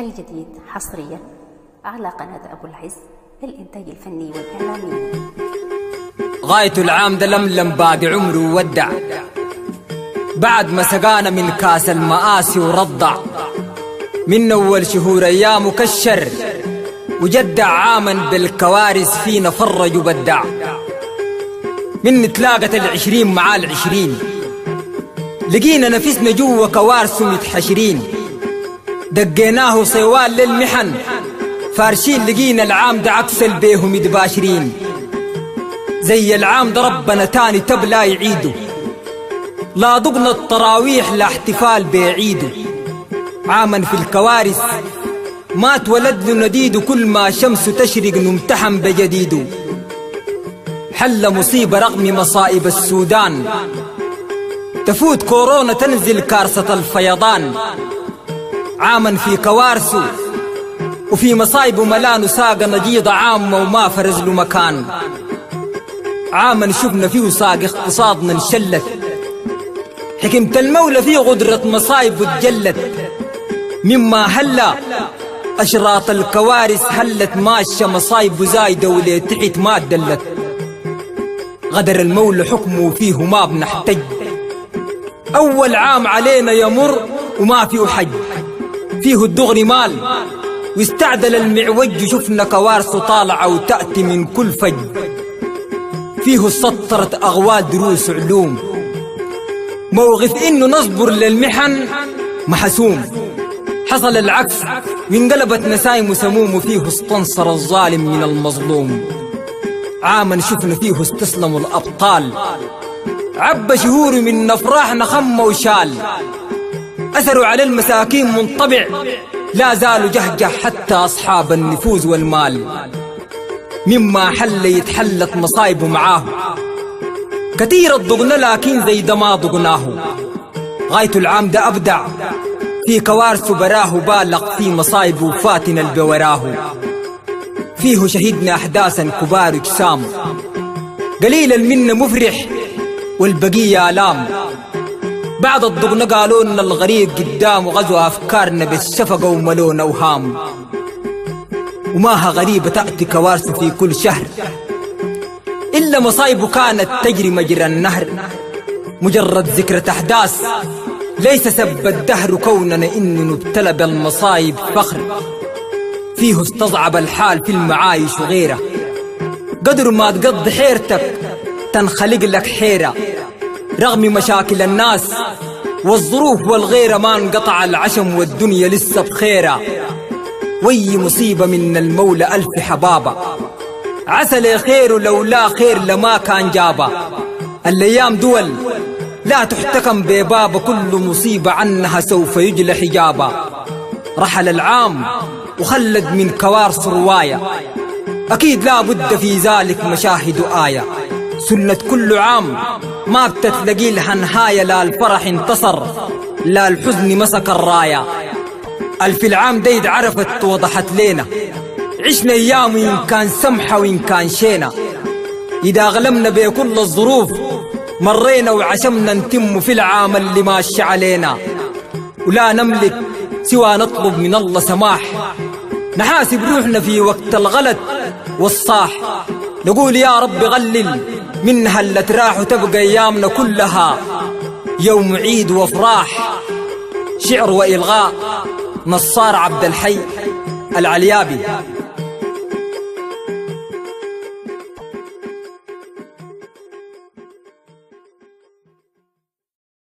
الجديد حصريا على قناة أبو العز للإنتاج الفني والإعلامي. غاية العام ده لملم باقي عمره ودع بعد ما سقانا من كاس المآسي ورضع من أول شهور أيام كالشر وجدع عاما بالكوارث فينا فرج وبدع من نتلاقت 20 مع 20 لقينا نفسنا جوا كوارث متحشرين دقيناه صيوان للمحن فارشين لقينا العام ده عكس البيه متباشرين زي العام ده ربنا تاني تبلا يعيده لا ضقنا التراويح لا احتفال بعيده عاما في الكوارث ما تولد له نديده كل ما شمس تشرق نمتحن بجديده حل مصيبة رغم مصائب السودان تفوت كورونا تنزل كارثة الفيضان عاما في كوارثه وفي مصايبه ملانه ساق نجيضة عامة وما فرز له مكان عاما شفنا فيه ساق اقتصادنا انشلت حكمة المولى فيه قدرة مصايب اتجلت مما هلا أشراط الكوارث هلت ماشية مصايب زايدة ولي تحت ما دلت غدر المولى حكمه فيه ما بنحتج أول عام علينا يمر وما فيه حج فيه الدغري مال واستعدل المعوج وشفنا كوارث طالعة وتأتي من كل فج فيه سطرت أغوال دروس علوم موقف إنه نصبر للمحن محسوم حصل العكس وانقلبت نسايم وسموم وفيه استنصر الظالم من المظلوم عاما شفنا فيه استسلموا الأبطال عب شهور من أفراحنا خم وشال أثروا على المساكين منطبع لا زالوا جهجه حتى أصحاب النفوذ والمال مما حل يتحلت مصايبه معاه كثير الضغنا لكن زي ده ما ضغناه غاية العام ده أبدع في كوارث براه بالغ في مصايب وفاتنا البوراه فيه شهدنا أحداثا كبار اجسام قليلا منا مفرح والبقية آلام بعد الضغن قالوا لنا الغريق قدام وغزوا أفكارنا بالشفقة وملون أوهام وماها غريبة تأتي كوارث في كل شهر إلا مصايب كانت تجري مجرى النهر مجرد ذكرى أحداث ليس سب الدهر كوننا إن نبتلى بالمصايب فخر فيه استصعب الحال في المعايش وغيره قدر ما تقضي حيرتك تنخلق لك حيرة رغم مشاكل الناس والظروف والغيرة ما انقطع العشم والدنيا لسه بخيرة وي مصيبة من المولى ألف حبابة عسل خير لولا خير لما كان جابا الأيام دول لا تحتكم بباب كل مصيبة عنها سوف يجلى حجابا رحل العام وخلد من كوارث رواية أكيد لا بد في ذلك مشاهد آية سنة كل عام ما بتتلقي لها نهاية لا الفرح انتصر لا الحزن مسك الراية ألف العام ديد عرفت وضحت لينا عشنا أيام إن كان سمحة وإن كان شينا إذا غلمنا بكل الظروف مرينا وعشمنا نتم في العام اللي ماشي علينا ولا نملك سوى نطلب من الله سماح نحاسب روحنا في وقت الغلط والصاح نقول يا رب غلل منها اللي تراح وتبقى أيامنا كلها يوم عيد وافراح شعر وإلغاء نصار عبد الحي العليابي.